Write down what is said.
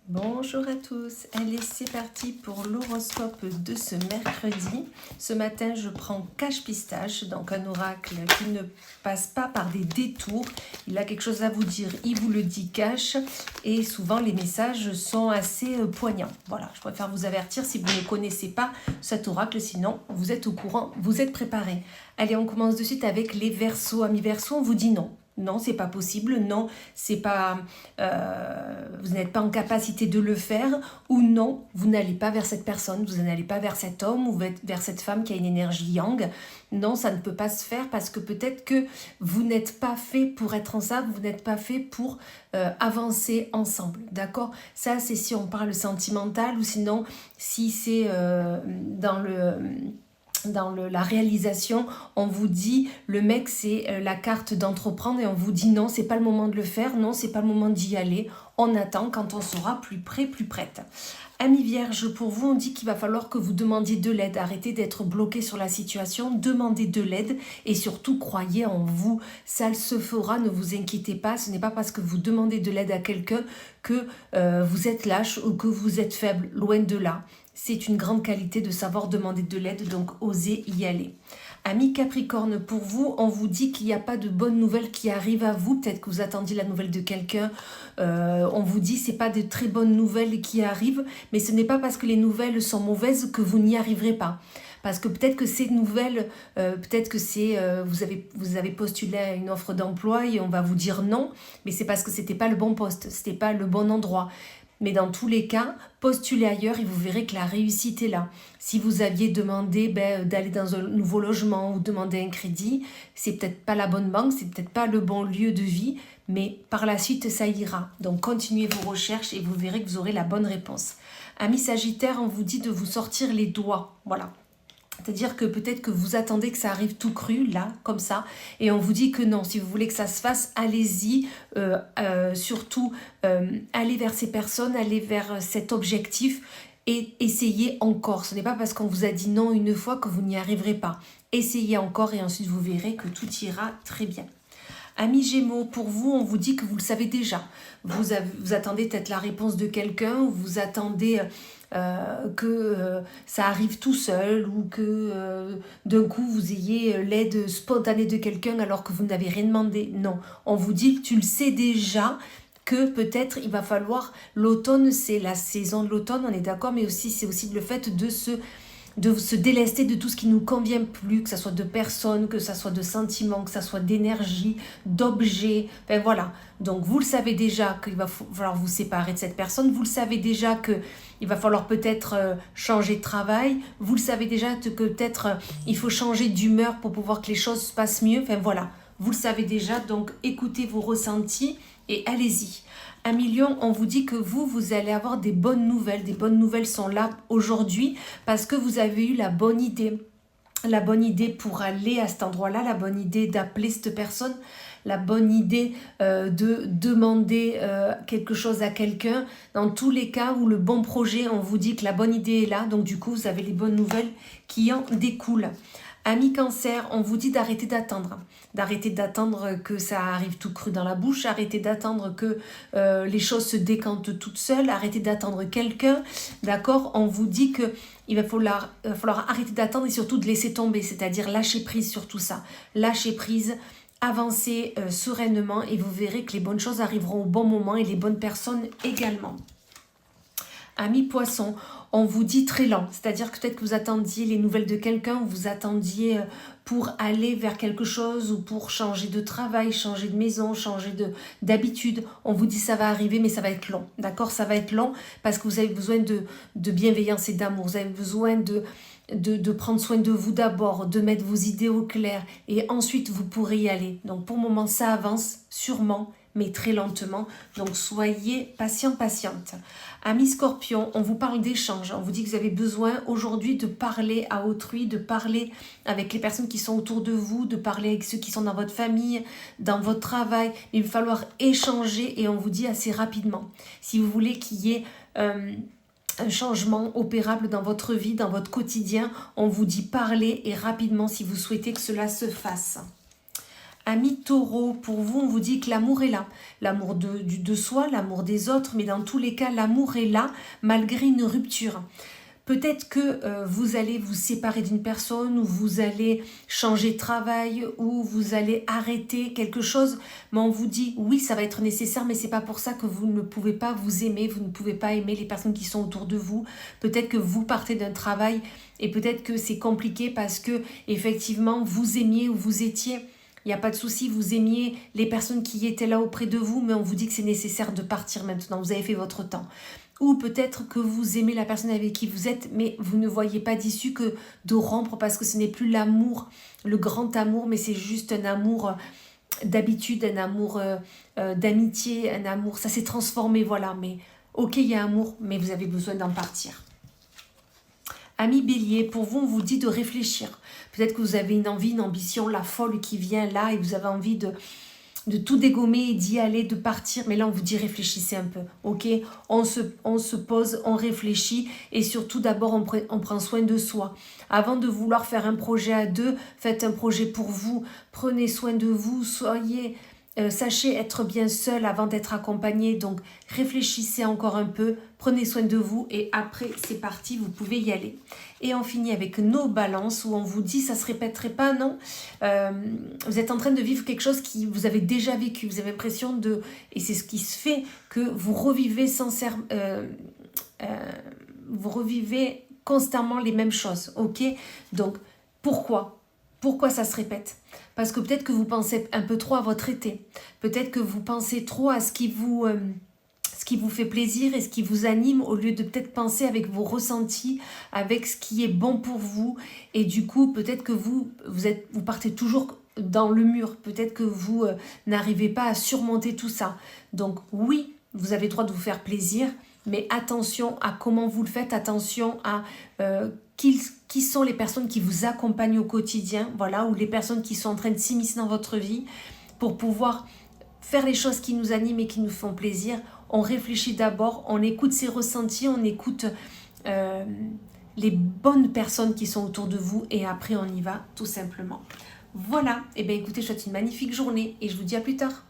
Bonjour à tous, allez c'est parti pour l'horoscope de ce mercredi. Ce matin je prends Cache Pistache, donc un oracle qui ne passe pas par des détours. Il a quelque chose à vous dire, il vous le dit cash et souvent les messages sont assez poignants. Voilà, je préfère vous avertir si vous ne connaissez pas cet oracle, sinon vous êtes au courant, vous êtes préparés. Allez, on commence de suite avec les Verseaux. Amis Verseaux, on vous dit non. Non, c'est pas possible. Non, c'est pas. Vous n'êtes pas en capacité de le faire. Ou non, vous n'allez pas vers cette personne. Vous n'allez pas vers cet homme ou vers cette femme qui a une énergie yang. Non, ça ne peut pas se faire parce que peut-être que vous n'êtes pas fait pour être ensemble. Vous n'êtes pas fait pour avancer ensemble. D'accord? Ça, c'est si on parle sentimental ou sinon si c'est dans la réalisation, on vous dit le mec c'est la carte d'entreprendre et on vous dit non, c'est pas le moment de le faire, non, c'est pas le moment d'y aller. On attend quand on sera plus prêt, plus prête. Amis Vierge, pour vous, on dit qu'il va falloir que vous demandiez de l'aide. Arrêtez d'être bloqué sur la situation, demandez de l'aide et surtout croyez en vous. Ça se fera, ne vous inquiétez pas. Ce n'est pas parce que vous demandez de l'aide à quelqu'un que vous êtes lâche ou que vous êtes faible, loin de là. C'est une grande qualité de savoir demander de l'aide, donc osez y aller. Amis Capricorne, pour vous, on vous dit qu'il n'y a pas de bonnes nouvelles qui arrivent à vous. Peut-être que vous attendiez la nouvelle de quelqu'un. On vous dit que ce n'est pas de très bonnes nouvelles qui arrivent, mais ce n'est pas parce que les nouvelles sont mauvaises que vous n'y arriverez pas. Parce que peut-être que ces nouvelles, peut-être que c'est vous avez postulé à une offre d'emploi et on va vous dire non, mais c'est parce que c'était pas le bon poste, c'était pas le bon endroit. Mais dans tous les cas, postulez ailleurs et vous verrez que la réussite est là. Si vous aviez demandé d'aller dans un nouveau logement ou demander un crédit, c'est peut-être pas la bonne banque, c'est peut-être pas le bon lieu de vie, mais par la suite, ça ira. Donc continuez vos recherches et vous verrez que vous aurez la bonne réponse. Amis Sagittaire, on vous dit de vous sortir les doigts. Voilà. C'est-à-dire que peut-être que vous attendez que ça arrive tout cru, là, comme ça, et on vous dit que non, si vous voulez que ça se fasse, allez-y, surtout allez vers ces personnes, allez vers cet objectif et essayez encore. Ce n'est pas parce qu'on vous a dit non une fois que vous n'y arriverez pas. Essayez encore et ensuite vous verrez que tout ira très bien. Amis Gémeaux, pour vous, on vous dit que vous le savez déjà. Vous attendez peut-être la réponse de quelqu'un, ou vous attendez que ça arrive tout seul, ou que d'un coup vous ayez l'aide spontanée de quelqu'un alors que vous n'avez rien demandé. Non, on vous dit que tu le sais déjà, que peut-être il va falloir, l'automne c'est la saison de l'automne, on est d'accord, mais aussi c'est aussi le fait de se délester de tout ce qui nous convient plus, que ce soit de personnes, que ce soit de sentiments, que ce soit d'énergie, d'objets, enfin voilà. Donc vous le savez déjà qu'il va falloir vous séparer de cette personne, vous le savez déjà qu'il va falloir peut-être changer de travail, vous le savez déjà que peut-être il faut changer d'humeur pour pouvoir que les choses se passent mieux, enfin voilà. Vous le savez déjà, donc écoutez vos ressentis et allez-y. Amis Lion, on vous dit que vous allez avoir des bonnes nouvelles. Des bonnes nouvelles sont là aujourd'hui parce que vous avez eu la bonne idée. La bonne idée pour aller à cet endroit-là, la bonne idée d'appeler cette personne, la bonne idée de demander quelque chose à quelqu'un. Dans tous les cas où le bon projet, on vous dit que la bonne idée est là, donc du coup, vous avez les bonnes nouvelles qui en découlent. Amis Cancer, on vous dit d'arrêter d'attendre. D'arrêter d'attendre que ça arrive tout cru dans la bouche, arrêter d'attendre que les choses se décantent toutes seules, arrêter d'attendre quelqu'un, d'accord? On vous dit que il va falloir arrêter d'attendre et surtout de laisser tomber, c'est-à-dire lâcher prise sur tout ça. Lâcher prise, avancer sereinement et vous verrez que les bonnes choses arriveront au bon moment et les bonnes personnes également. Amis Poissons, on vous dit très lent, c'est-à-dire que peut-être que vous attendiez les nouvelles de quelqu'un, vous attendiez pour aller vers quelque chose ou pour changer de travail, changer de maison, changer d'habitude. On vous dit ça va arriver mais ça va être long, d'accord? Ça va être long parce que vous avez besoin de bienveillance et d'amour, vous avez besoin de prendre soin de vous d'abord, de mettre vos idées au clair et ensuite vous pourrez y aller. Donc pour le moment ça avance sûrement mais très lentement, donc soyez patient, patiente. Amis Scorpion, on vous parle d'échange, on vous dit que vous avez besoin aujourd'hui de parler à autrui, de parler avec les personnes qui sont autour de vous, de parler avec ceux qui sont dans votre famille, dans votre travail, il va falloir échanger et on vous dit assez rapidement. Si vous voulez qu'il y ait un changement opérable dans votre vie, dans votre quotidien, on vous dit parler et rapidement si vous souhaitez que cela se fasse. Amis taureaux, pour vous, on vous dit que l'amour est là. L'amour de soi, l'amour des autres, mais dans tous les cas, l'amour est là malgré une rupture. Peut-être que vous allez vous séparer d'une personne, ou vous allez changer de travail, ou vous allez arrêter quelque chose, mais on vous dit oui, ça va être nécessaire, mais c'est pas pour ça que vous ne pouvez pas vous aimer, vous ne pouvez pas aimer les personnes qui sont autour de vous. Peut-être que vous partez d'un travail et peut-être que c'est compliqué parce que effectivement vous aimiez ou vous étiez. Il n'y a pas de souci, vous aimiez les personnes qui étaient là auprès de vous, mais on vous dit que c'est nécessaire de partir maintenant, vous avez fait votre temps. Ou peut-être que vous aimez la personne avec qui vous êtes, mais vous ne voyez pas d'issue que de rompre parce que ce n'est plus l'amour, le grand amour, mais c'est juste un amour d'habitude, un amour d'amitié, un amour, ça s'est transformé, voilà. Mais ok, il y a amour, mais vous avez besoin d'en partir. Amis bélier, pour vous, on vous dit de réfléchir. Peut-être que vous avez une envie, une ambition, la folle qui vient là et vous avez envie de tout dégommer et d'y aller, de partir. Mais là, on vous dit réfléchissez un peu, ok? On se pose, on réfléchit et surtout, d'abord, on prend soin de soi. Avant de vouloir faire un projet à deux, faites un projet pour vous. Prenez soin de vous, sachez être bien seul avant d'être accompagné. Donc, réfléchissez encore un peu, prenez soin de vous et après, c'est parti, vous pouvez y aller. Et on finit avec nos balances où on vous dit, ça ne se répéterait pas, non. Vous êtes en train de vivre quelque chose que vous avez déjà vécu. Vous avez l'impression de... Et c'est ce qui se fait que vous revivez vous revivez constamment les mêmes choses, ok? Donc, pourquoi? Pourquoi ça se répète? Parce que peut-être que vous pensez un peu trop à votre été. Peut-être que vous pensez trop à ce qui vous fait plaisir et ce qui vous anime au lieu de peut-être penser avec vos ressentis, avec ce qui est bon pour vous. Et du coup, peut-être que vous partez toujours dans le mur. Peut-être que vous n'arrivez pas à surmonter tout ça. Donc oui, vous avez le droit de vous faire plaisir, mais attention à comment vous le faites, attention à qui sont les personnes qui vous accompagnent au quotidien, voilà, ou les personnes qui sont en train de s'immiscer dans votre vie pour pouvoir faire les choses qui nous animent et qui nous font plaisir. On réfléchit d'abord, on écoute ses ressentis, on écoute les bonnes personnes qui sont autour de vous et après on y va tout simplement. Voilà, et bien écoutez, je vous souhaite une magnifique journée et je vous dis à plus tard.